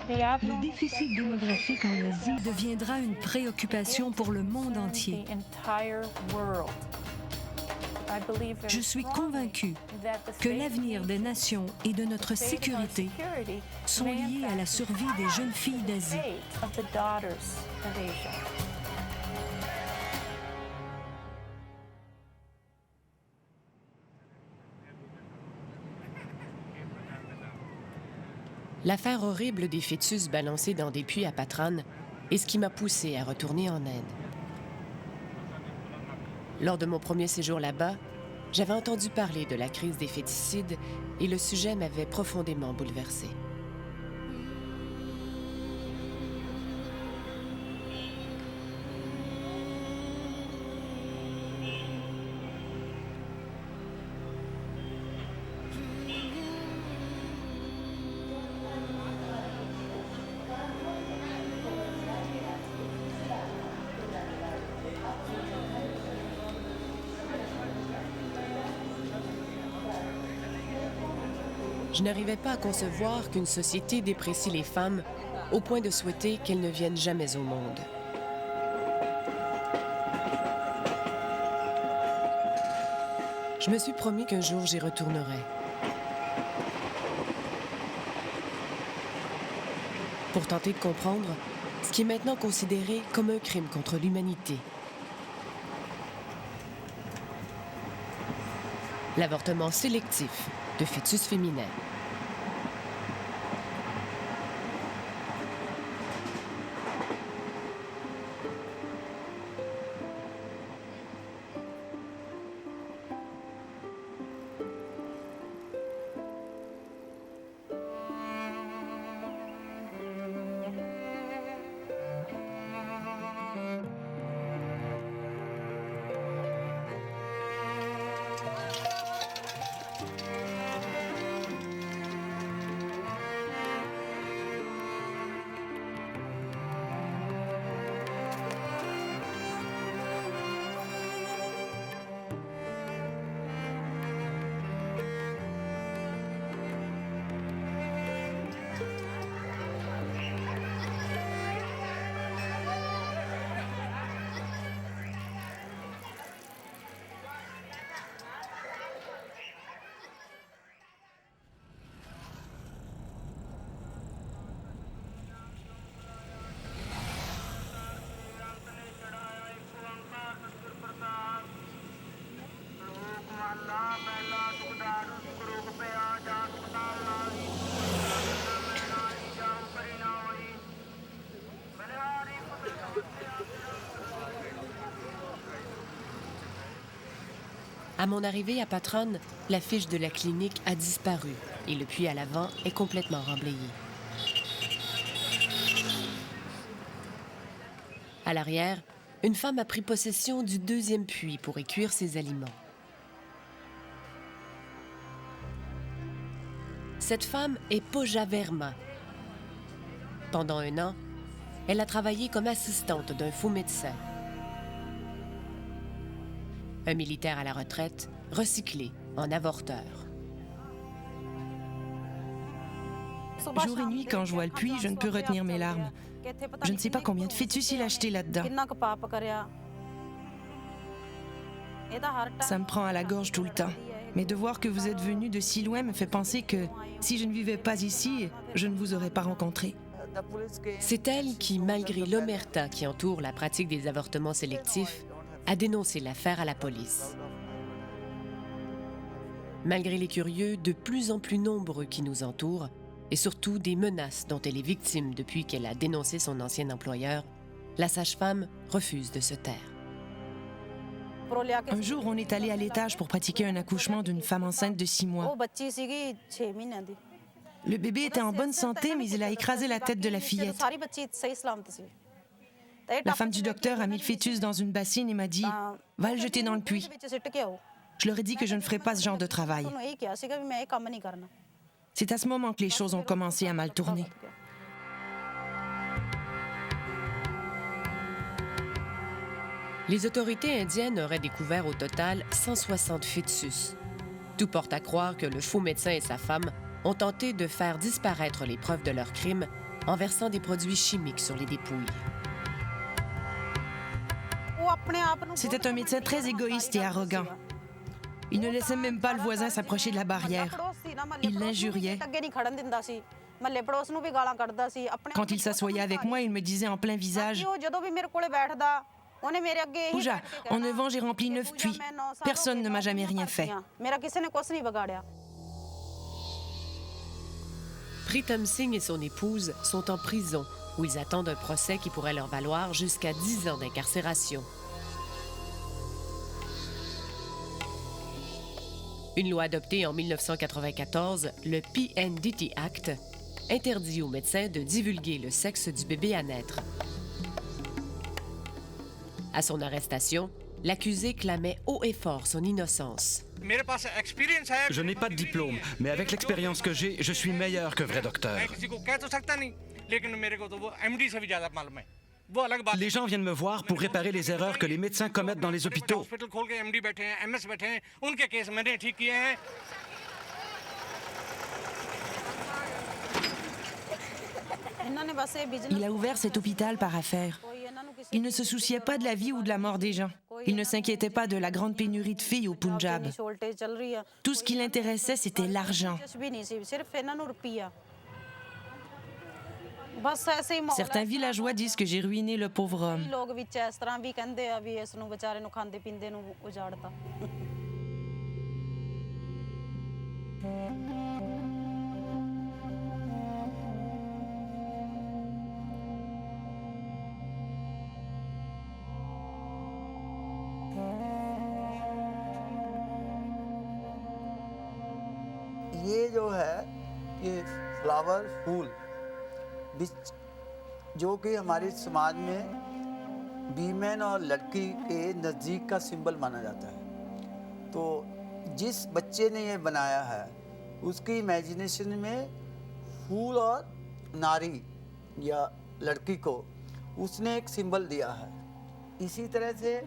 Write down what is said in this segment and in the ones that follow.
Le déficit démographique en Asie deviendra une préoccupation pour le monde entier. Je suis convaincue que l'avenir des nations et de notre sécurité sont liés à la survie des jeunes filles d'Asie. L'affaire horrible des fœtus balancés dans des puits à Patran est ce qui m'a poussée à retourner en Inde. Lors de mon premier séjour là-bas, j'avais entendu parler de la crise des féticides et le sujet m'avait profondément bouleversée. Je n'arrivais pas à concevoir qu'une société déprécie les femmes au point de souhaiter qu'elles ne viennent jamais au monde. Je me suis promis qu'un jour j'y retournerai. Pour tenter de comprendre ce qui est maintenant considéré comme un crime contre l'humanité. L'avortement sélectif de fœtus féminins. À mon arrivée à Patran, l'affiche de la clinique a disparu et le puits à l'avant est complètement remblayé. À l'arrière, une femme a pris possession du deuxième puits pour y cuire ses aliments. Cette femme est Pooja Verma. Pendant 1 an, elle a travaillé comme assistante d'un faux médecin. Un militaire à la retraite, recyclé en avorteur. Jour et nuit, quand je vois le puits, je ne peux retenir mes larmes. Je ne sais pas combien de fœtus il a acheté là-dedans. Ça me prend à la gorge tout le temps. Mais de voir que vous êtes venu de si loin me fait penser que si je ne vivais pas ici, je ne vous aurais pas rencontré. C'est elle qui, malgré l'omerta qui entoure la pratique des avortements sélectifs, a dénoncé l'affaire à la police. Malgré les curieux de plus en plus nombreux qui nous entourent, et surtout des menaces dont elle est victime depuis qu'elle a dénoncé son ancien employeur, la sage-femme refuse de se taire. Un jour, on est allé à l'étage pour pratiquer un accouchement d'une femme enceinte de 6 mois. Le bébé était en bonne santé, mais il a écrasé la tête de la fillette. La femme du docteur a mis le fœtus dans une bassine et m'a dit « Va le jeter dans le puits ». Je leur ai dit que je ne ferais pas ce genre de travail. C'est à ce moment que les choses ont commencé à mal tourner. Les autorités indiennes auraient découvert au total 160 fœtus. Tout porte à croire que le faux médecin et sa femme ont tenté de faire disparaître les preuves de leur crime en versant des produits chimiques sur les dépouilles. C'était un médecin très égoïste et arrogant. Il ne laissait même pas le voisin s'approcher de la barrière. Il l'injuriait. Quand il s'assoyait avec moi, il me disait en plein visage: Pooja, en 9 ans, j'ai rempli 9 puits. Personne ne m'a jamais rien fait. Pritam Singh et son épouse sont en prison, où ils attendent un procès qui pourrait leur valoir jusqu'à 10 ans d'incarcération. Une loi adoptée en 1994, le PNDT Act, interdit aux médecins de divulguer le sexe du bébé à naître. À son arrestation, l'accusé clamait haut et fort son innocence. Je n'ai pas de diplôme, mais avec l'expérience que j'ai, je suis meilleur que vrai docteur. Les gens viennent me voir pour réparer les erreurs que les médecins commettent dans les hôpitaux. Il a ouvert cet hôpital par affaire. Il ne se souciait pas de la vie ou de la mort des gens. Il ne s'inquiétait pas de la grande pénurie de filles au Punjab. Tout ce qui l'intéressait, c'était l'argent. Certains villageois disent que j'ai ruiné le pauvre homme. ये जो है ये फ्लावर फूल जो कि हमारे समाज में वीमेन और लड़की के नज़दीक का सिंबल माना जाता है। तो जिस बच्चे ने ये बनाया है उसकी इमेजिनेशन में फूल और नारी या लड़की को उसने एक सिंबल दिया है। इसी तरह से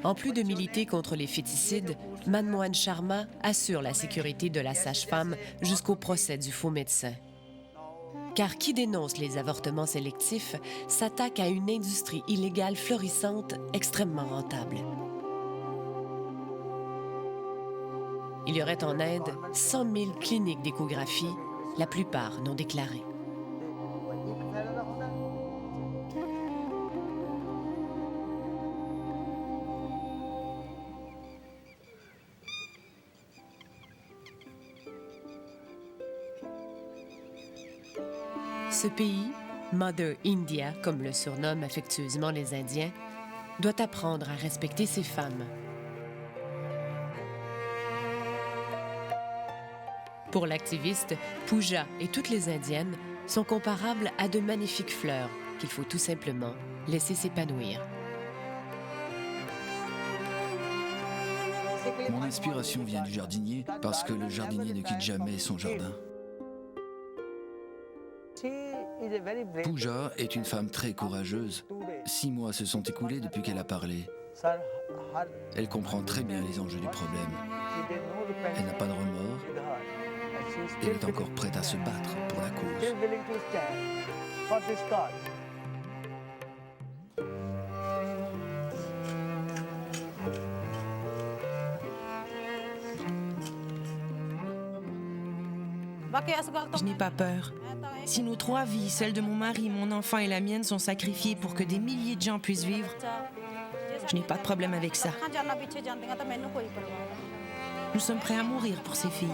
En plus de militer contre les féticides, Manmohan Sharma assure la sécurité de la sage-femme jusqu'au procès du faux médecin. Car qui dénonce les avortements sélectifs s'attaque à une industrie illégale florissante extrêmement rentable. Il y aurait en Inde 100 000 cliniques d'échographie, la plupart non déclarées. Ce pays, Mother India, comme le surnomment affectueusement les Indiens, doit apprendre à respecter ses femmes. Pour l'activiste, Pooja et toutes les Indiennes sont comparables à de magnifiques fleurs qu'il faut tout simplement laisser s'épanouir. Mon inspiration vient du jardinier parce que le jardinier ne quitte jamais son jardin. Pooja est une femme très courageuse. 6 mois se sont écoulés depuis qu'elle a parlé. Elle comprend très bien les enjeux du problème. Elle n'a pas de remords. Elle est encore prête à se battre pour la cause. Je n'ai pas peur. Si nos 3 vies, celle de mon mari, mon enfant et la mienne, sont sacrifiées pour que des milliers de gens puissent vivre, je n'ai pas de problème avec ça. Nous sommes prêts à mourir pour ces filles.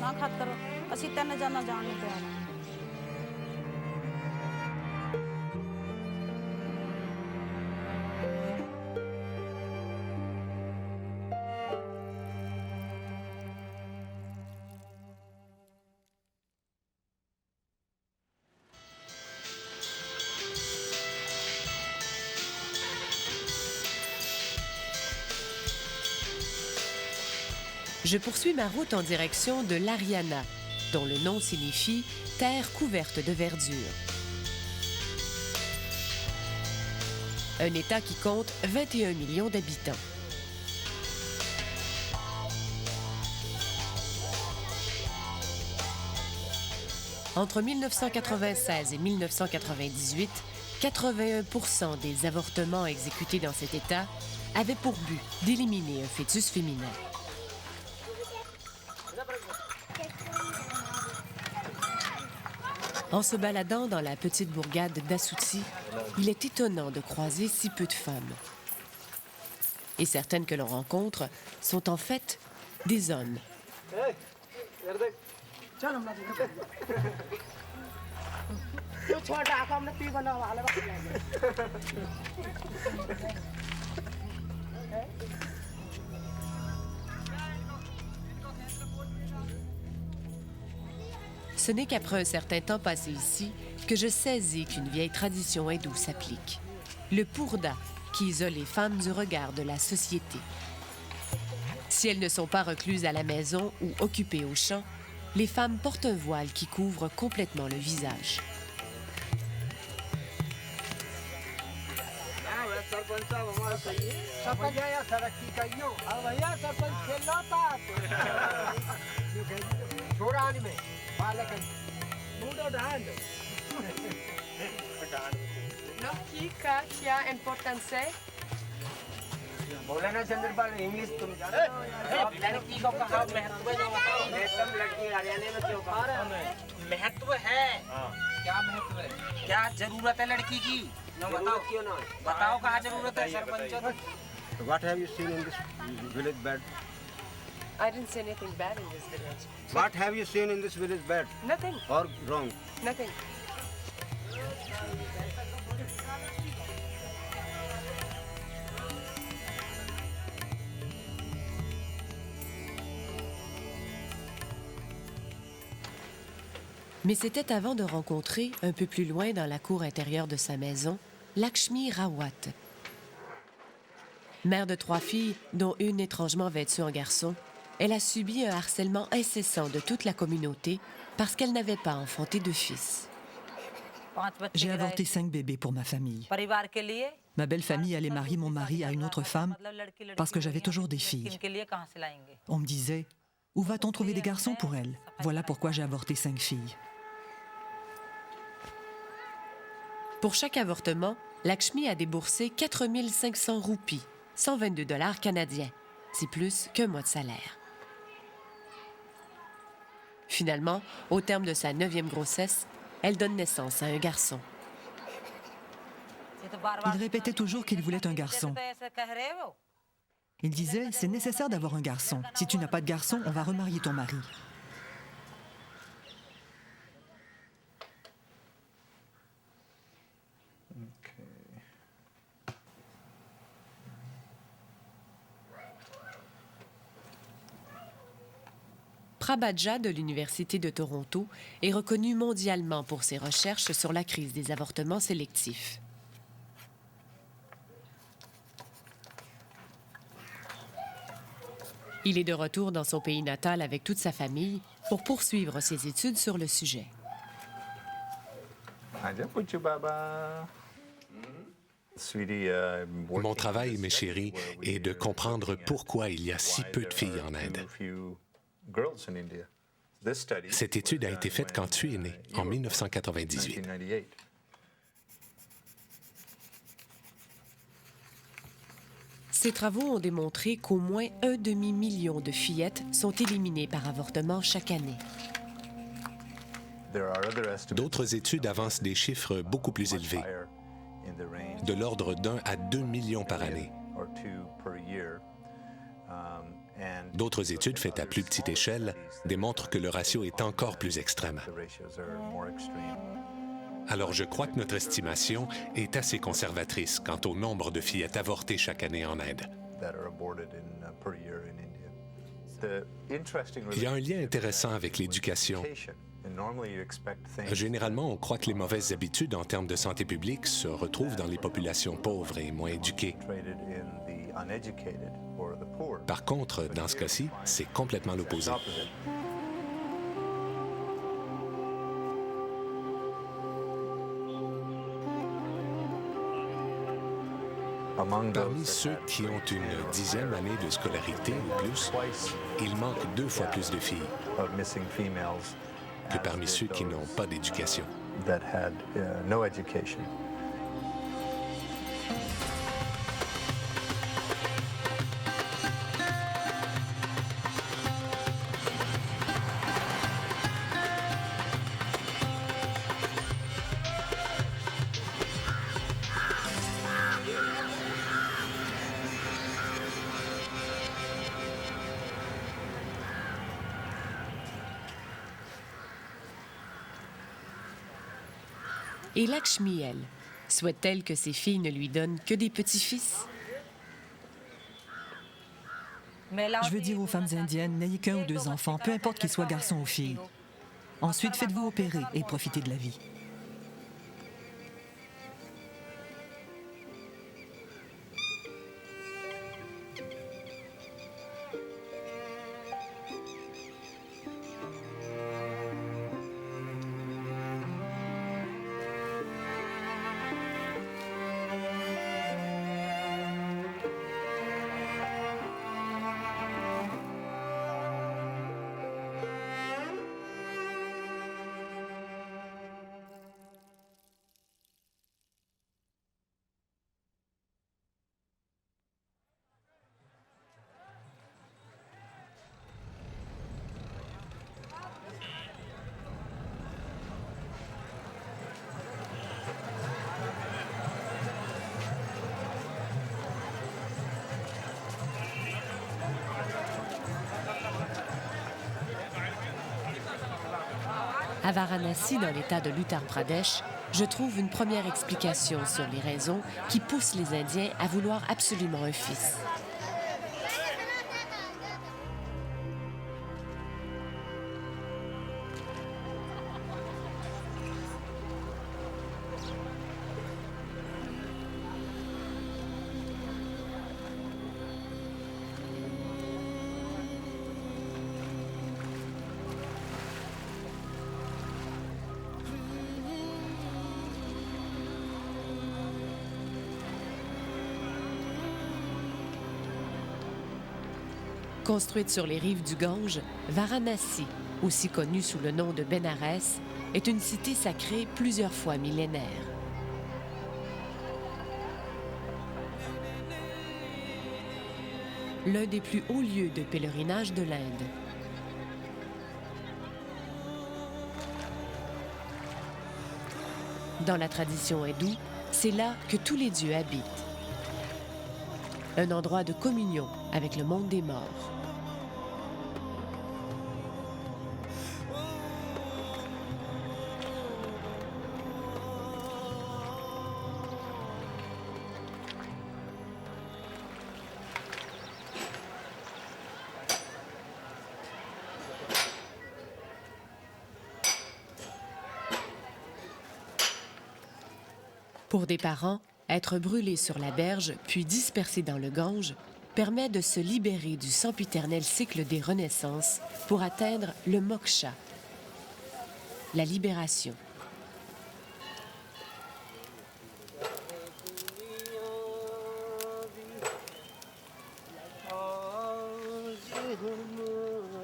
Je poursuis ma route en direction de l'Haryana, dont le nom signifie « terre couverte de verdure ». Un État qui compte 21 millions d'habitants. Entre 1996 et 1998, 81% des avortements exécutés dans cet État avaient pour but d'éliminer un fœtus féminin. En se baladant dans la petite bourgade d'Assouti, il est étonnant de croiser si peu de femmes. Et certaines que l'on rencontre sont en fait des hommes. Ce n'est qu'après un certain temps passé ici que je saisis qu'une vieille tradition hindoue s'applique. Le pourda, qui isole les femmes du regard de la société. Si elles ne sont pas recluses à la maison ou occupées au champ, les femmes portent un voile qui couvre complètement le visage. लड़की का क्या इम्पोर्टेंस है? बोला ना चंद्रपाल इंग्लिश तुम लड़की को कहा महत्व है लड़की हरियाणा में क्यों कहा महत्व है क्या महत्व है क्या जरूरत है लड़की की बताओ क्यों ना बताओ कहाँ जरूरत है sarpanch What have you seen in this village bed? I didn't say anything bad in this village. What have you seen in this village bed? Nothing. Or wrong? Nothing. Mais c'était avant de rencontrer, un peu plus loin dans la cour intérieure de sa maison, Lakshmi Rawat. Mère de 3 filles, dont une étrangement vêtue en garçon, elle a subi un harcèlement incessant de toute la communauté parce qu'elle n'avait pas enfanté de fils. J'ai avorté 5 bébés pour ma famille. Ma belle famille allait marier mon mari à une autre femme parce que j'avais toujours des filles. On me disait, où va-t-on trouver des garçons pour elle? Voilà pourquoi j'ai avorté 5 filles. Pour chaque avortement, Lakshmi a déboursé 4 500 roupies, 122 $ canadiens. C'est plus qu'un mois de salaire. Finalement, au terme de sa 9e grossesse, elle donne naissance à un garçon. Il répétait toujours qu'il voulait un garçon. Il disait, c'est nécessaire d'avoir un garçon. Si tu n'as pas de garçon, on va remarier ton mari. Prabhadja de l'Université de Toronto est reconnu mondialement pour ses recherches sur la crise des avortements sélectifs. Il est de retour dans son pays natal avec toute sa famille pour poursuivre ses études sur le sujet. Mon travail, mes chéris, est de comprendre pourquoi il y a si peu de filles en Inde. Cette étude a été faite quand tu es né, en 1998. Ces travaux ont démontré qu'au moins 1 demi-million de fillettes sont éliminées par avortement chaque année. D'autres études avancent des chiffres beaucoup plus élevés, de l'ordre d'1 à 2 millions par année. D'autres études faites à plus petite échelle démontrent que le ratio est encore plus extrême. Alors je crois que notre estimation est assez conservatrice quant au nombre de fillettes avortées chaque année en Inde. Il y a un lien intéressant avec l'éducation. Généralement, on croit que les mauvaises habitudes en termes de santé publique se retrouvent dans les populations pauvres et moins éduquées. Par contre, dans ce cas-ci, c'est complètement l'opposé. Parmi ceux qui ont une 10e année de scolarité ou plus, il manque 2 fois plus de filles. que parmi ceux qui n'ont pas d'éducation. Et Lakshmi, elle, souhaite-t-elle que ses filles ne lui donnent que des petits-fils? Je veux dire aux femmes indiennes, n'ayez qu'un ou deux enfants, peu importe qu'ils soient garçons ou filles. Ensuite, faites-vous opérer et profitez de la vie. À Varanasi, dans l'État de l'Uttar Pradesh, je trouve une première explication sur les raisons qui poussent les Indiens à vouloir absolument un fils. Construite sur les rives du Gange, Varanasi, aussi connue sous le nom de Bénarès, est une cité sacrée plusieurs fois millénaire. L'un des plus hauts lieux de pèlerinage de l'Inde. Dans la tradition hindoue, c'est là que tous les dieux habitent. Un endroit de communion avec le monde des morts. Pour des parents, être brûlé sur la berge, puis dispersé dans le Gange, permet de se libérer du sempiternel cycle des renaissances pour atteindre le moksha, la libération.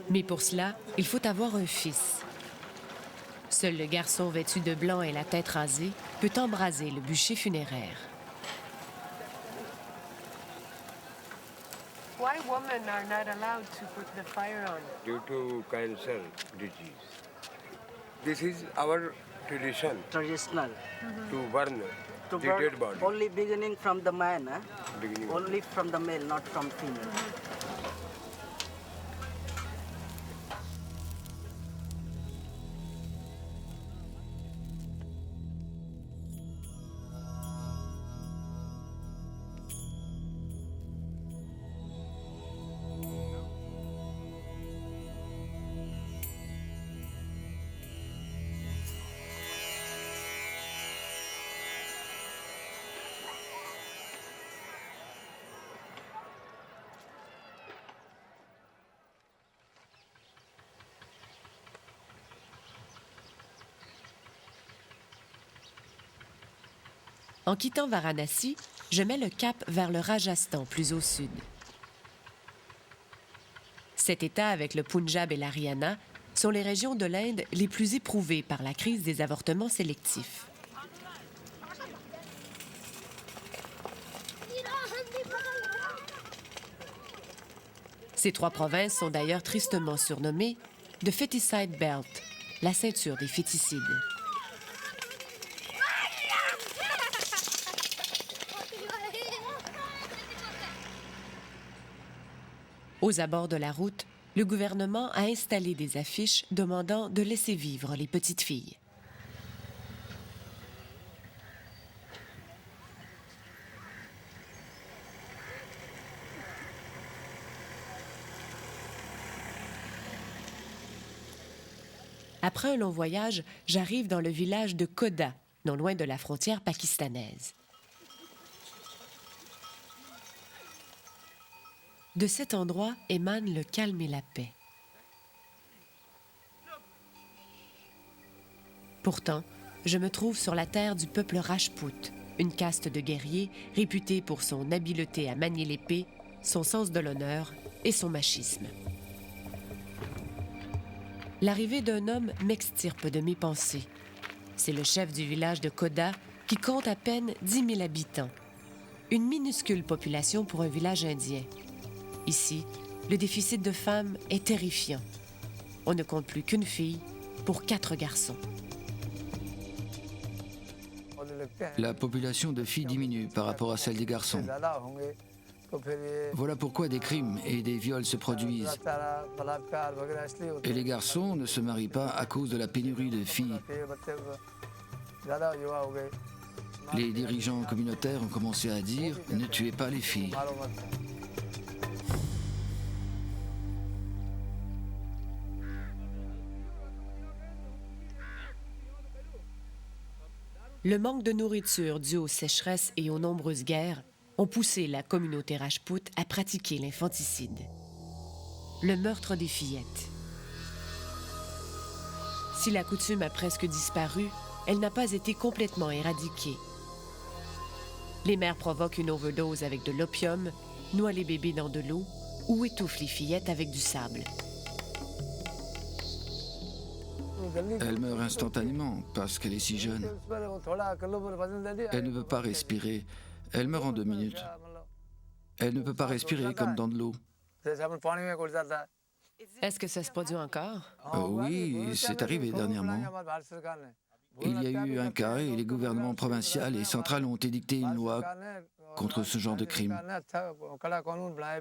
Mais pour cela, il faut avoir un fils. Seul le garçon vêtu de blanc et la tête rasée peut embraser le bûcher funéraire. Why women are not allowed to put the fire on? Due to cancer disease. This is our tradition. Traditional. To burn To the burn dead body. only beginning from the man, Beginning. only from the male, not from female. En quittant Varanasi, je mets le cap vers le Rajasthan, plus au sud. Cet État, avec le Punjab et l'Haryana, sont les régions de l'Inde les plus éprouvées par la crise des avortements sélectifs. Ces 3 provinces sont d'ailleurs tristement surnommées The Feticide Belt, la ceinture des féticides. Aux abords de la route, le gouvernement a installé des affiches demandant de laisser vivre les petites filles. Après un long voyage, j'arrive dans le village de Khoda, non loin de la frontière pakistanaise. De cet endroit émane le calme et la paix. Pourtant, je me trouve sur la terre du peuple Rajput, une caste de guerriers réputée pour son habileté à manier l'épée, son sens de l'honneur et son machisme. L'arrivée d'un homme m'extirpe de mes pensées. C'est le chef du village de Khoda qui compte à peine 10 000 habitants. Une minuscule population pour un village indien. Ici, le déficit de femmes est terrifiant. On ne compte plus qu'une fille pour 4 garçons. La population de filles diminue par rapport à celle des garçons. Voilà pourquoi des crimes et des viols se produisent. Et les garçons ne se marient pas à cause de la pénurie de filles. Les dirigeants communautaires ont commencé à dire « Ne tuez pas les filles ». Le manque de nourriture dû aux sécheresses et aux nombreuses guerres ont poussé la communauté Rajput à pratiquer l'infanticide. Le meurtre des fillettes. Si la coutume a presque disparu, elle n'a pas été complètement éradiquée. Les mères provoquent une overdose avec de l'opium, noient les bébés dans de l'eau ou étouffent les fillettes avec du sable. Elle meurt instantanément parce qu'elle est si jeune. Elle ne peut pas respirer. Elle meurt en 2 minutes. Elle ne peut pas respirer comme dans de l'eau. Est-ce que ça se produit encore? Oui, c'est arrivé dernièrement. Il y a eu un cas et les gouvernements provinciaux et centrales ont édicté une loi contre ce genre de crime.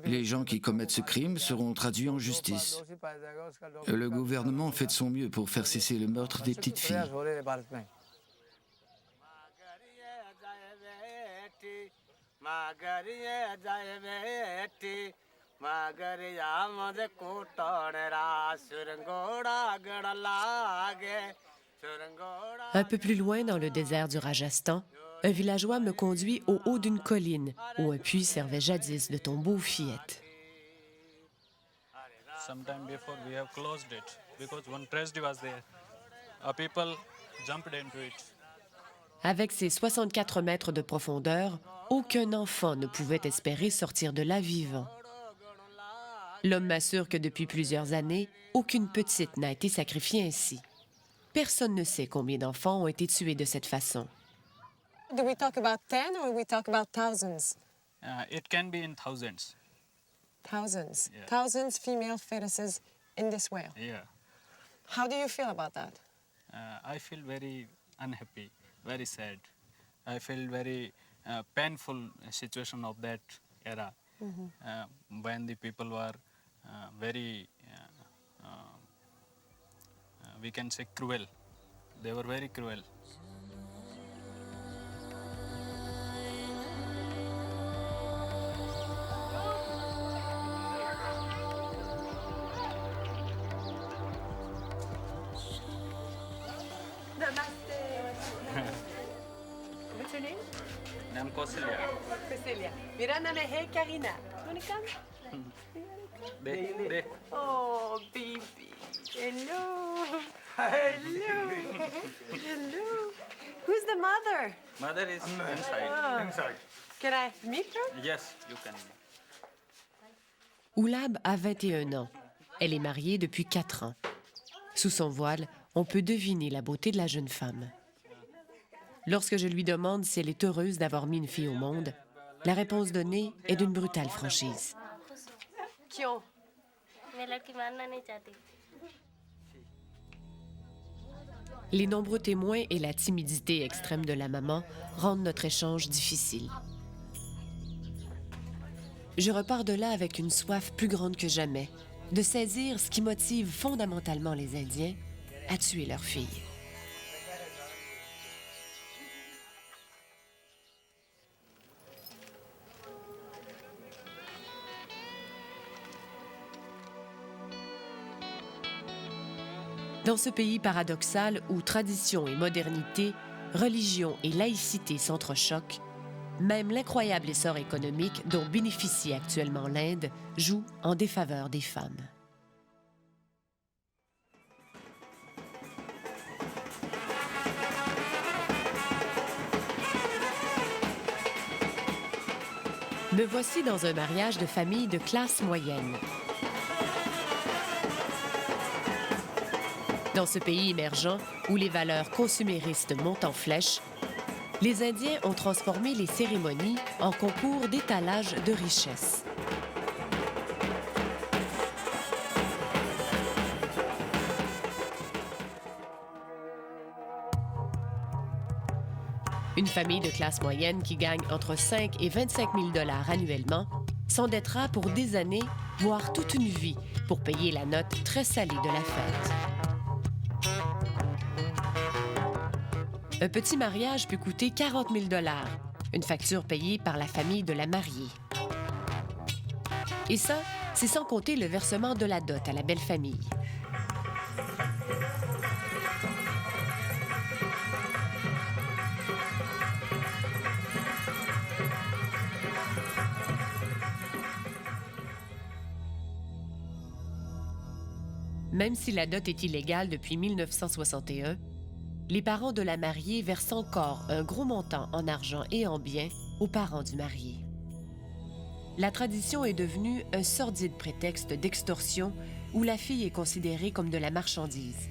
Les gens qui commettent ce crime seront traduits en justice. Le gouvernement fait de son mieux pour faire cesser le meurtre des petites filles. Un peu plus loin dans le désert du Rajasthan, un villageois me conduit au haut d'une colline où un puits servait jadis de tombeau aux fillettes. Sometime before we have closed it because one tragedy was there. Our people jumped into it. Avec ses 64 mètres de profondeur, aucun enfant ne pouvait espérer sortir de là vivant. L'homme m'assure que depuis plusieurs années, aucune petite n'a été sacrifiée ainsi. Personne ne sait combien d'enfants ont été tués de cette façon. Do we talk about 10 or we talk about thousands? It can be in thousands. Thousands. Yeah. Thousands female fetuses in this whale. Yeah. How do you feel about that? I feel very unhappy, very sad. I feel very painful situation of that era when the people were very, we can say, cruel. They were very cruel. What's your name? I'm Kausalya. Cecilia. मेरा नाम है Karina. You wanna come? They. Oh, baby. Hello. Hello. Hello. Who's the mother? Mother is inside. Oh. Inside. Can I meet her? Yes, you can. Oulab a 21 ans. Elle est mariée depuis 4 ans. Sous son voile, on peut deviner la beauté de la jeune femme. Lorsque je lui demande si elle est heureuse d'avoir mis une fille au monde, la réponse donnée est d'une brutale franchise. Les nombreux témoins et la timidité extrême de la maman rendent notre échange difficile. Je repars de là avec une soif plus grande que jamais, de saisir ce qui motive fondamentalement les Indiens à tuer leurs filles. Dans ce pays paradoxal où tradition et modernité, religion et laïcité s'entrechoquent, même l'incroyable essor économique dont bénéficie actuellement l'Inde joue en défaveur des femmes. Me voici dans un mariage de famille de classe moyenne. Dans ce pays émergent, où les valeurs consuméristes montent en flèche, les Indiens ont transformé les cérémonies en concours d'étalage de richesses. Une famille de classe moyenne qui gagne entre 5 et 25 000 $ annuellement s'endettera pour des années, voire toute une vie, pour payer la note très salée de la fête. Un petit mariage peut coûter 40 000 $, une facture payée par la famille de la mariée. Et ça, c'est sans compter le versement de la dot à la belle famille. Même si la dot est illégale depuis 1961, les parents de la mariée versent encore un gros montant en argent et en biens aux parents du marié. La tradition est devenue un sordide prétexte d'extorsion où la fille est considérée comme de la marchandise.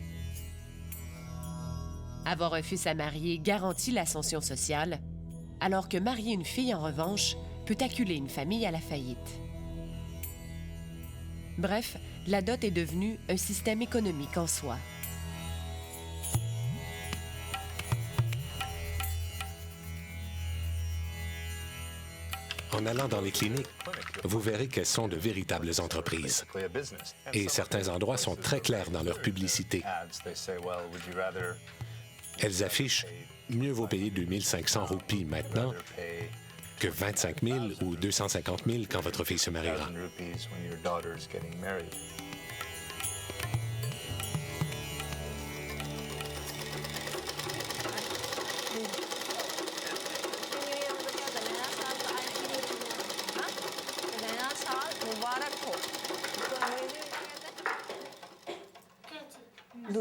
Avoir un fils à marier garantit l'ascension sociale, alors que marier une fille, en revanche, peut acculer une famille à la faillite. Bref, la dot est devenue un système économique en soi. En allant dans les cliniques, vous verrez qu'elles sont de véritables entreprises. Et certains endroits sont très clairs dans leur publicité. Elles affichent « Mieux vaut payer 2 500 roupies maintenant que 25 000 ou 250 000 quand votre fille se mariera. »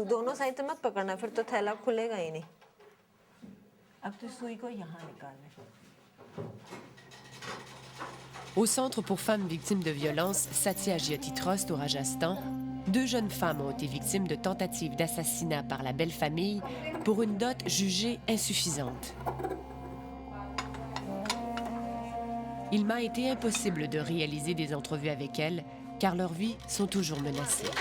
दोनों साइड से मत पकड़ना फिर तो थैला खुलेगा ही नहीं अब तो सुई को यहाँ निकालना। Au Centre pour femmes victimes de violences, Satya Jyoti Trust au Rajasthan, 2 jeunes femmes ont été victimes de tentatives d'assassinat par la belle famille pour une dot jugée insuffisante. Il m'a été impossible de réaliser des entrevues avec elles, car leurs vies sont toujours menacées.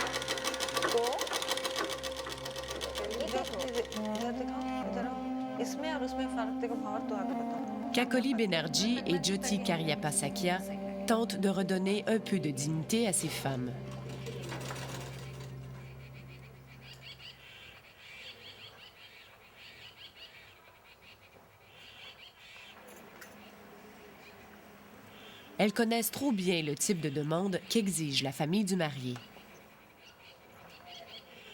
Kakoli Banerjee et Jyoti Karyapasakya tentent de redonner un peu de dignité à ces femmes. Elles connaissent trop bien le type de demande qu'exige la famille du marié.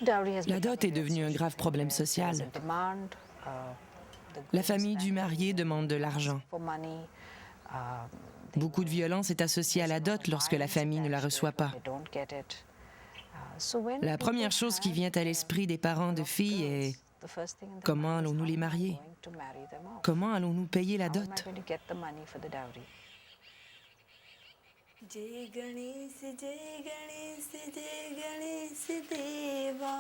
La dot est devenue un grave problème social. La famille du marié demande de l'argent. Beaucoup de violence est associée à la dot lorsque la famille ne la reçoit pas. La première chose qui vient à l'esprit des parents de filles est « Comment allons-nous les marier? Comment allons-nous payer la dot ?» जय गणेश देवा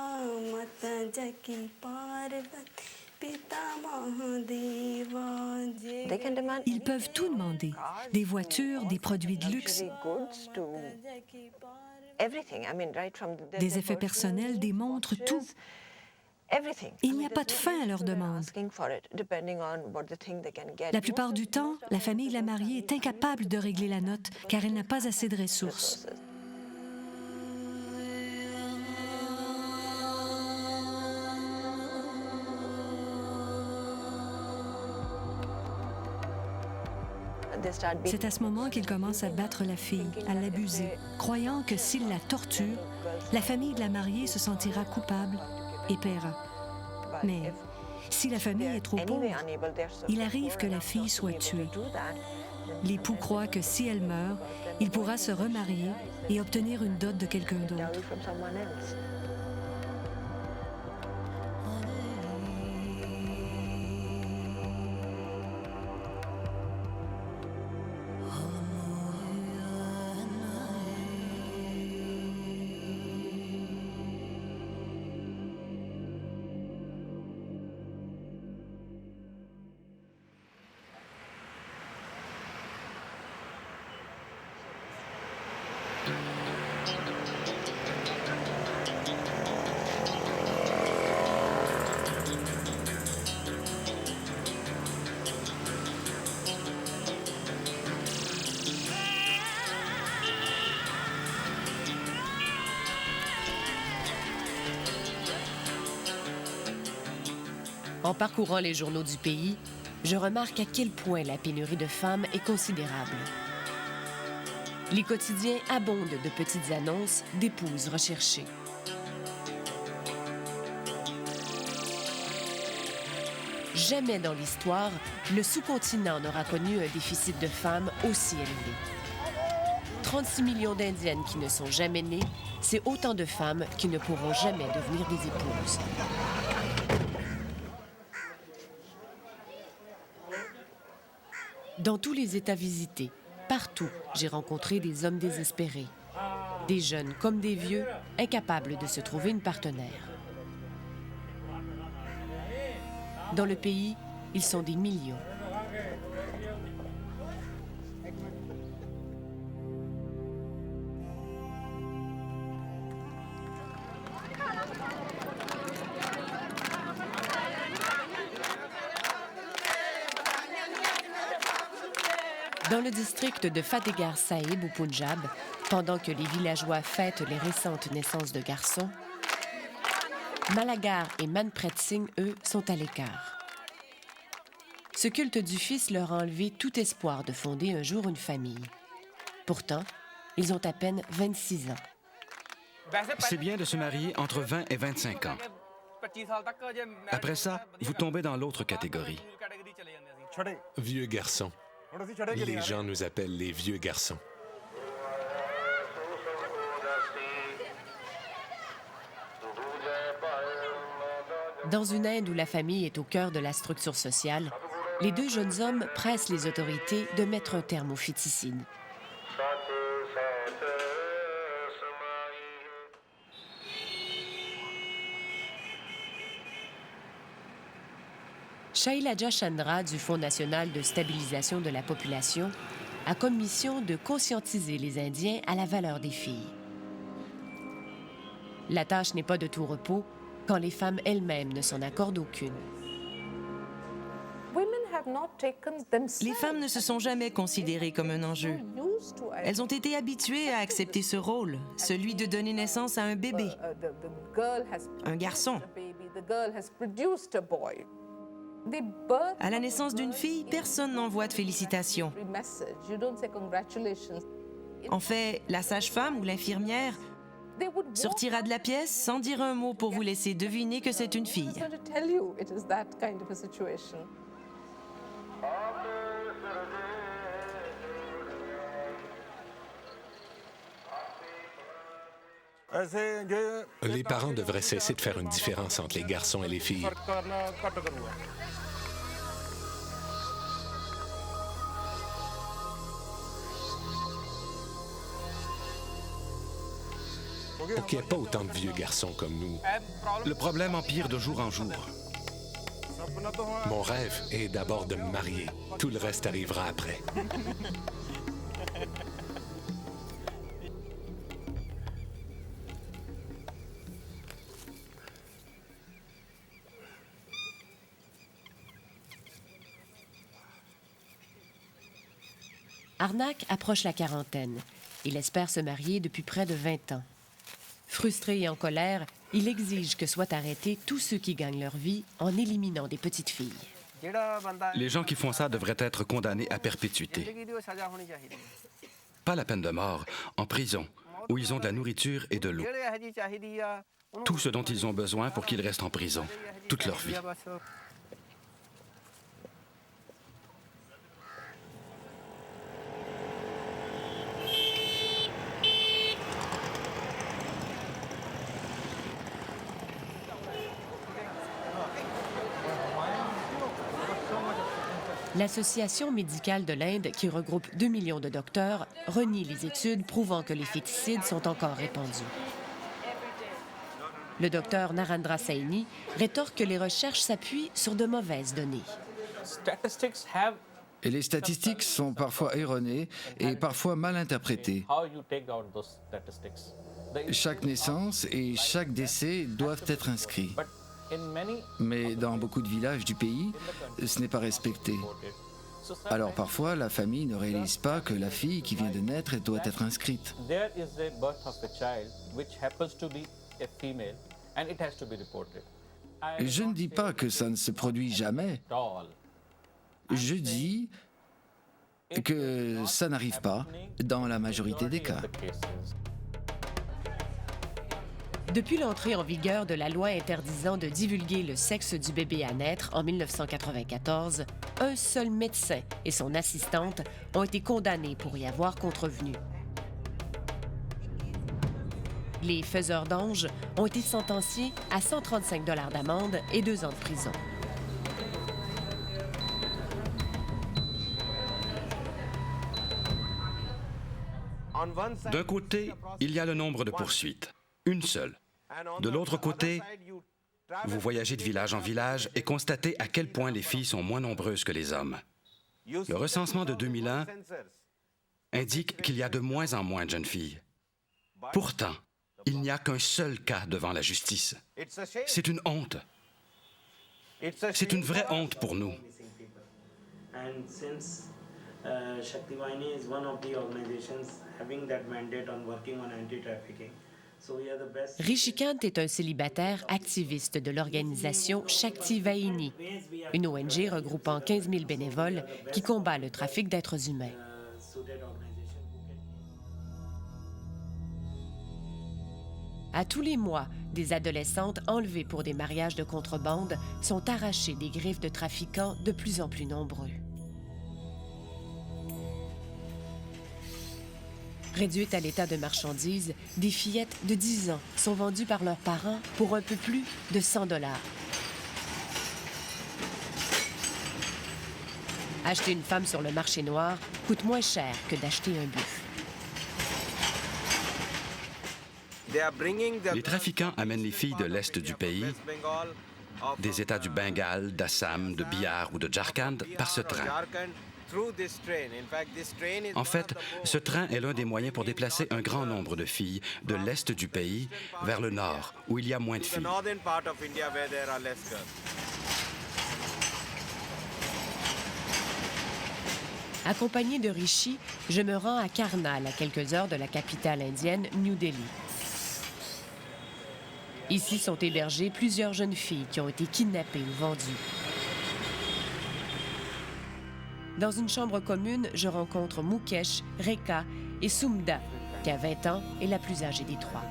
माता जकी पार्वती पिता Mahadeva. Ils peuvent tout demander, des voitures, des produits de luxe, des effets personnels, des montres, tout. Il n'y a pas de fin à leurs demandes. La plupart du temps, la famille de la mariée est incapable de régler la note car elle n'a pas assez de ressources. C'est à ce moment qu'ils commencent à battre la fille, à l'abuser, croyant que s'ils la torturent, la famille de la mariée se sentira coupable et paiera. Mais si la famille est trop pauvre, il arrive que la fille soit tuée. L'époux croit que si elle meurt, il pourra se remarier et obtenir une dot de quelqu'un d'autre. En parcourant les journaux du pays, je remarque à quel point la pénurie de femmes est considérable. Les quotidiens abondent de petites annonces d'épouses recherchées. Jamais dans l'histoire, le sous-continent n'aura connu un déficit de femmes aussi élevé. 36 millions d'Indiennes qui ne sont jamais nées, c'est autant de femmes qui ne pourront jamais devenir des épouses. Dans tous les États visités, partout, j'ai rencontré des hommes désespérés. Des jeunes comme des vieux, incapables de se trouver une partenaire. Dans le pays, ils sont des millions. Dans le district de Fatehgarh Sahib au Punjab, pendant que les villageois fêtent les récentes naissances de garçons, Malagar et Manpreet Singh, eux, sont à l'écart. Ce culte du fils leur a enlevé tout espoir de fonder un jour une famille. Pourtant, ils ont à peine 26 ans. C'est bien de se marier entre 20 et 25 ans. Après ça, vous tombez dans l'autre catégorie. Vieux garçons. Les gens nous appellent les vieux garçons. Dans une Inde où la famille est au cœur de la structure sociale, les deux jeunes hommes pressent les autorités de mettre un terme au féticide. Shailaja Chandra du Fonds national de stabilisation de la population a comme mission de conscientiser les Indiens à la valeur des filles. La tâche n'est pas de tout repos quand les femmes elles-mêmes ne s'en accordent aucune. Les femmes ne se sont jamais considérées comme un enjeu. Elles ont été habituées à accepter ce rôle, celui de donner naissance à un bébé, un garçon. À la naissance d'une fille, personne n'envoie de félicitations. En fait, la sage-femme ou l'infirmière sortira de la pièce sans dire un mot pour vous laisser deviner que c'est une fille. Les parents devraient cesser de faire une différence entre les garçons et les filles. pour qu'il n'y ait pas autant de vieux garçons comme nous. Le problème empire de jour en jour. Mon rêve est d'abord de me marier. Tout le reste arrivera après. Arnak approche la quarantaine. Il espère se marier depuis près de 20 ans. Frustré et en colère, il exige que soient arrêtés tous ceux qui gagnent leur vie en éliminant des petites filles. Les gens qui font ça devraient être condamnés à perpétuité. Pas la peine de mort, en prison, où ils ont de la nourriture et de l'eau. Tout ce dont ils ont besoin pour qu'ils restent en prison, toute leur vie. L'Association médicale de l'Inde, qui regroupe 2 millions de docteurs, renie les études prouvant que les féticides sont encore répandus. Le docteur Narendra Saini rétorque que les recherches s'appuient sur de mauvaises données. Et les statistiques sont parfois erronées et parfois mal interprétées. Chaque naissance et chaque décès doivent être inscrits. Mais dans beaucoup de villages du pays, ce n'est pas respecté. Alors parfois, la famille ne réalise pas que la fille qui vient de naître doit être inscrite. Je ne dis pas que ça ne se produit jamais. Je dis que ça n'arrive pas dans la majorité des cas. Depuis l'entrée en vigueur de la loi interdisant de divulguer le sexe du bébé à naître en 1994, un seul médecin et son assistante ont été condamnés pour y avoir contrevenu. Les faiseurs d'anges ont été sentenciés à 135 $ d'amende et 2 ans de prison. D'un côté, il y a le nombre de poursuites. Une seule. De l'autre côté, vous voyagez de village en village et constatez à quel point les filles sont moins nombreuses que les hommes. Le recensement de 2001 indique qu'il y a de moins en moins de jeunes filles. Pourtant, il n'y a qu'un seul cas devant la justice. C'est une honte. C'est une vraie honte pour nous. Shaktivahini is one of the organizations having that mandate on working on anti-trafficking. Rishikant est un célibataire activiste de l'organisation Shaktivahini, une ONG regroupant 15 000 bénévoles qui combat le trafic d'êtres humains. À tous les mois, des adolescentes enlevées pour des mariages de contrebande sont arrachées des griffes de trafiquants de plus en plus nombreux. Réduites à l'état de marchandises, des fillettes de 10 ans sont vendues par leurs parents pour un peu plus de 100 $. Acheter une femme sur le marché noir coûte moins cher que d'acheter un bœuf. Les trafiquants amènent les filles de l'est du pays, des États du Bengale, d'Assam, de Bihar ou de Jharkhand, par ce train. En fait, ce train est l'un des moyens pour déplacer un grand nombre de filles de l'est du pays vers le nord, où il y a moins de filles. Accompagné de Rishi, je me rends à Karnal, à quelques heures de la capitale indienne, New Delhi. Ici sont hébergées plusieurs jeunes filles qui ont été kidnappées ou vendues. Dans une chambre commune, je rencontre Mukesh, Rekha et Sumda, qui a 20 ans et la plus âgée des trois.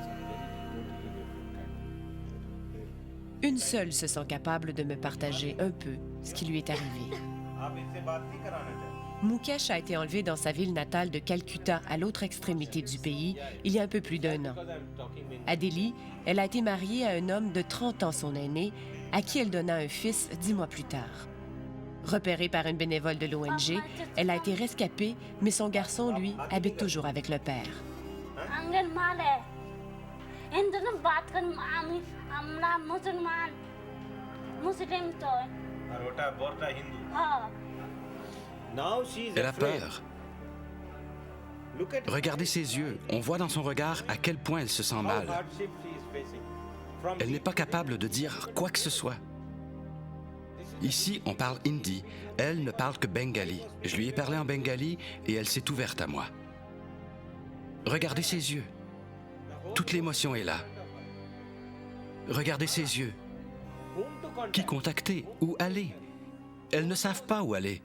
Une seule se sent capable de me partager un peu ce qui lui est arrivé. Mukesh a été enlevée dans sa ville natale de Calcutta, à l'autre extrémité du pays, il y a un peu plus d'1 an. À Delhi, elle a été mariée à un homme de 30 ans, son aîné, à qui elle donna un fils 10 mois plus tard. Repérée par une bénévole de l'ONG, elle a été rescapée, mais son garçon, lui, habite toujours avec le père. Elle a peur. Regardez ses yeux. On voit dans son regard à quel point elle se sent mal. Elle n'est pas capable de dire quoi que ce soit. Ici, on parle hindi. Elle ne parle que bengali. Je lui ai parlé en bengali et elle s'est ouverte à moi. Regardez ses yeux. Toute l'émotion est là. Regardez ses yeux. Qui contacter? Où aller? Elles ne savent pas où aller.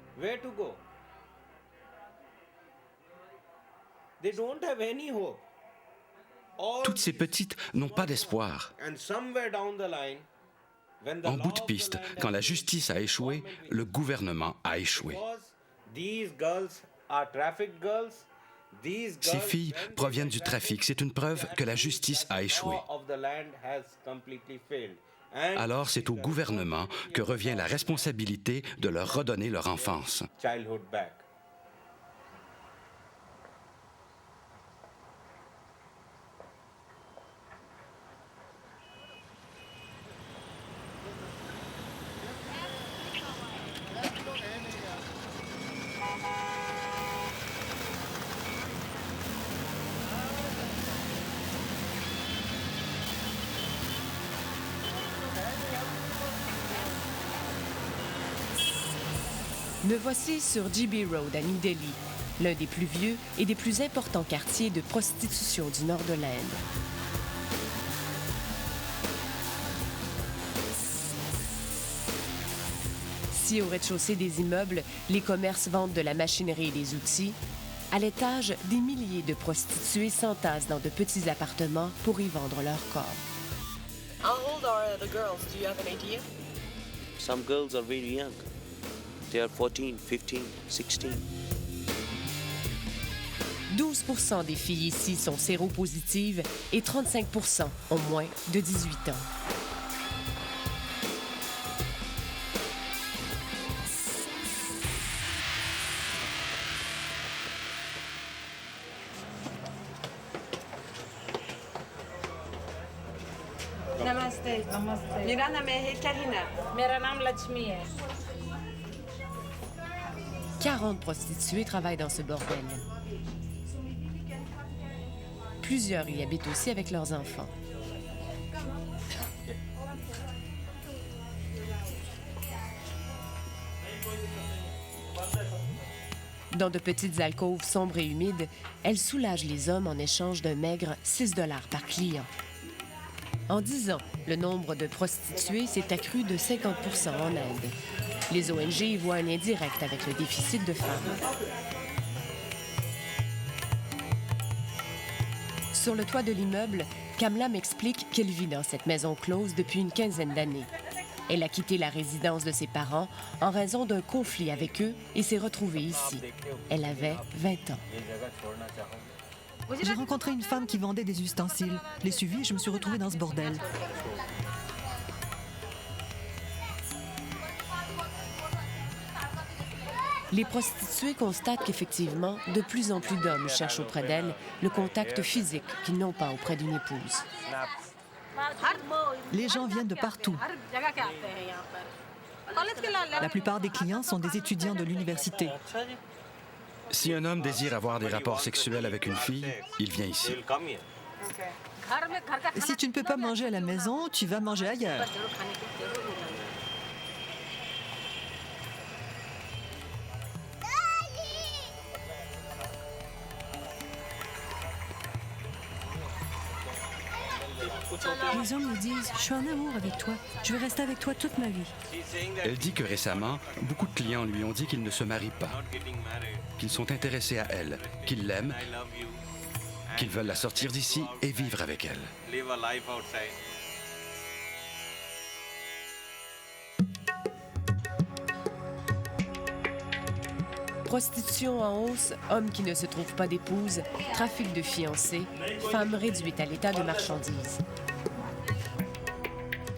Toutes ces petites n'ont pas d'espoir. En bout de piste, quand la justice a échoué, le gouvernement a échoué. Ces filles proviennent du trafic. C'est une preuve que la justice a échoué. Alors c'est au gouvernement que revient la responsabilité de leur redonner leur enfance. Me voici sur GB Road à New Delhi, l'un des plus vieux et des plus importants quartiers de prostitution du nord de l'Inde. Si au rez-de-chaussée des immeubles, les commerces vendent de la machinerie et des outils, à l'étage, des milliers de prostituées s'entassent dans de petits appartements pour y vendre leur corps. How old are the girls? Do you have an idea? Some girls are very young. They are 14, 15, 16. 12% des filles ici sont séropositives et 35% ont moins de 18 ans. Namaste. मेरा नाम है Karina. मेरा नाम लक्ष्मी है. 40 prostituées travaillent dans ce bordel. Plusieurs y habitent aussi avec leurs enfants. Dans de petites alcôves sombres et humides, elles soulagent les hommes en échange d'un maigre 6 $ par client. En 10 ans, le nombre de prostituées s'est accru de 50% en Inde. Les ONG y voient un lien direct avec le déficit de femmes. Sur le toit de l'immeuble, Kamla m'explique qu'elle vit dans cette maison close depuis une quinzaine d'années. Elle a quitté la résidence de ses parents en raison d'un conflit avec eux et s'est retrouvée ici. Elle avait 20 ans. J'ai rencontré une femme qui vendait des ustensiles. Je l'ai suivie et je me suis retrouvée dans ce bordel. Les prostituées constatent qu'effectivement, de plus en plus d'hommes cherchent auprès d'elles le contact physique qu'ils n'ont pas auprès d'une épouse. Les gens viennent de partout. La plupart des clients sont des étudiants de l'université. Si un homme désire avoir des rapports sexuels avec une fille, il vient ici. Si tu ne peux pas manger à la maison, tu vas manger ailleurs. Les hommes me disent « Je suis en amour avec toi. Je veux rester avec toi toute ma vie. » Elle dit que récemment, beaucoup de clients lui ont dit qu'ils ne se marient pas, qu'ils sont intéressés à elle, qu'ils l'aiment, qu'ils veulent la sortir d'ici et vivre avec elle. Prostitution en hausse, hommes qui ne se trouvent pas d'épouse, trafic de fiancés, femmes réduites à l'état de marchandises.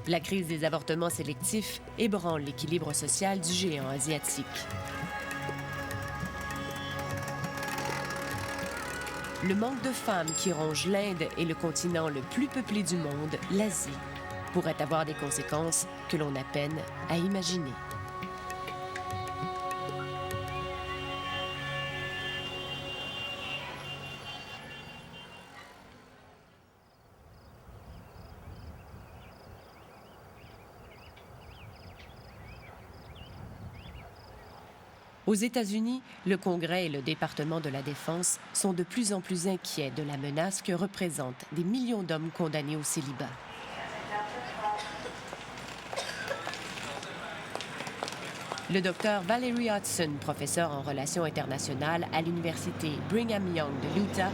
La crise des avortements sélectifs ébranle l'équilibre social du géant asiatique. le manque de femmes qui ronge l'Inde et le continent le plus peuplé du monde, l'Asie, pourrait avoir des conséquences que l'on a peine à imaginer. Aux États-Unis, le Congrès et le département de la Défense sont de plus en plus inquiets de la menace que représentent des millions d'hommes condamnés au célibat. Le docteur Valerie Hudson, professeur en relations internationales à l'université Brigham Young de l'Utah,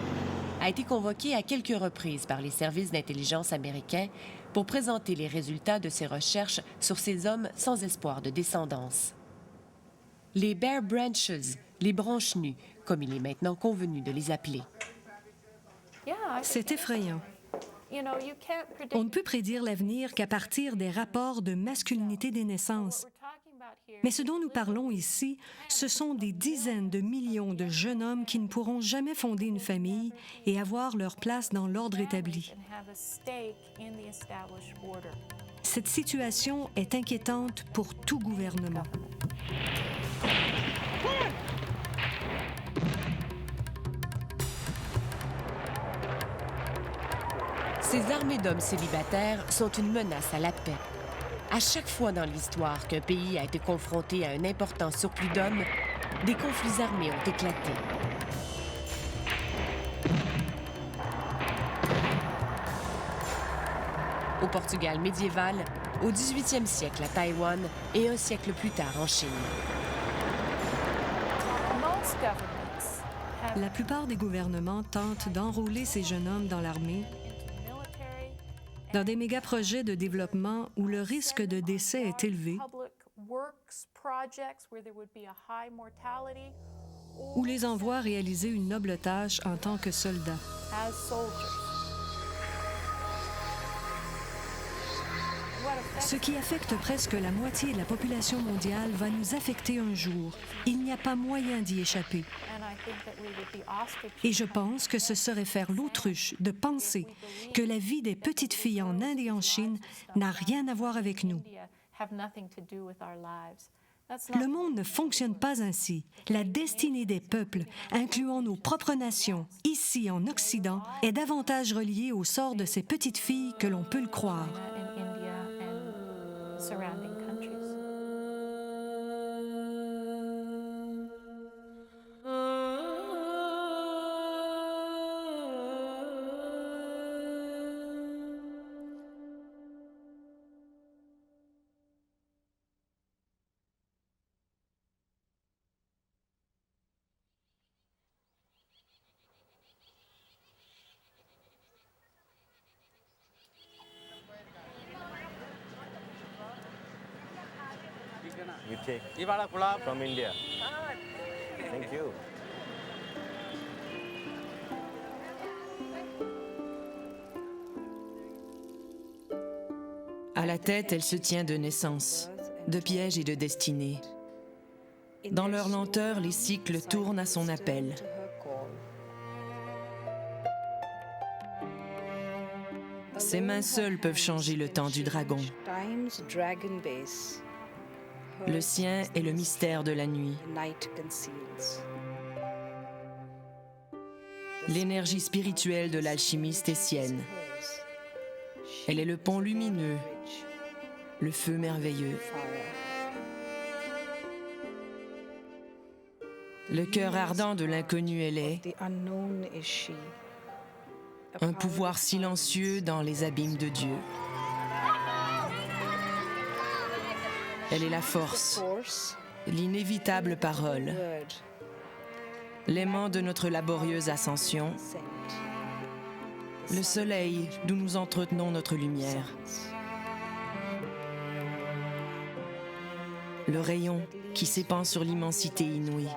a été convoqué à quelques reprises par les services d'intelligence américains pour présenter les résultats de ses recherches sur ces hommes sans espoir de descendance. Les Bare Branches, les branches nues, comme il est maintenant convenu de les appeler. C'est effrayant. On ne peut prédire l'avenir qu'à partir des rapports de masculinité des naissances. Mais ce dont nous parlons ici, ce sont des dizaines de millions de jeunes hommes qui ne pourront jamais fonder une famille et avoir leur place dans l'ordre établi. Cette situation est inquiétante pour tout gouvernement. Ces armées d'hommes célibataires sont une menace à la paix. À chaque fois dans l'histoire qu'un pays a été confronté à un important surplus d'hommes, des conflits armés ont éclaté. Au Portugal médiéval, au 18e siècle à Taïwan et un siècle plus tard en Chine. La plupart des gouvernements tentent d'enrôler ces jeunes hommes dans l'armée dans des méga-projets de développement où le risque de décès est élevé, ou les envoient réaliser une noble tâche en tant que soldats. Ce qui affecte presque la moitié de la population mondiale va nous affecter un jour. Il n'y a pas moyen d'y échapper. Et je pense que ce serait faire l'autruche de penser que la vie des petites filles en Inde et en Chine n'a rien à voir avec nous. Le monde ne fonctionne pas ainsi. La destinée des peuples, incluant nos propres nations, ici en Occident, est davantage reliée au sort de ces petites filles que l'on peut le croire. You take Iwala Pulao from India. Thank you. À la tête, elle se tient de naissance, de piège et de destinée. Dans leur lenteur, les cycles tournent à son appel. Ses mains seules peuvent changer le temps du dragon. Le sien est le mystère de la nuit. L'énergie spirituelle de l'alchimiste est sienne. Elle est le pont lumineux, le feu merveilleux. Le cœur ardent de l'inconnu, elle est. Un pouvoir silencieux dans les abîmes de Dieu. Elle est la force, l'inévitable parole, l'aimant de notre laborieuse ascension, le soleil d'où nous entretenons notre lumière, le rayon qui s'épand sur l'immensité inouïe.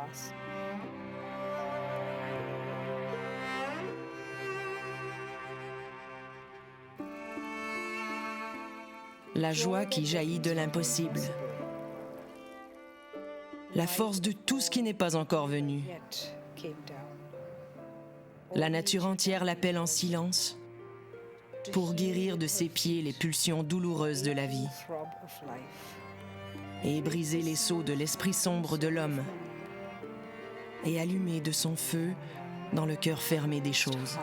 La joie qui jaillit de l'impossible. La force de tout ce qui n'est pas encore venu. La nature entière l'appelle en silence pour guérir de ses pieds les pulsions douloureuses de la vie et briser les sceaux de l'esprit sombre de l'homme et allumer de son feu dans le cœur fermé des choses.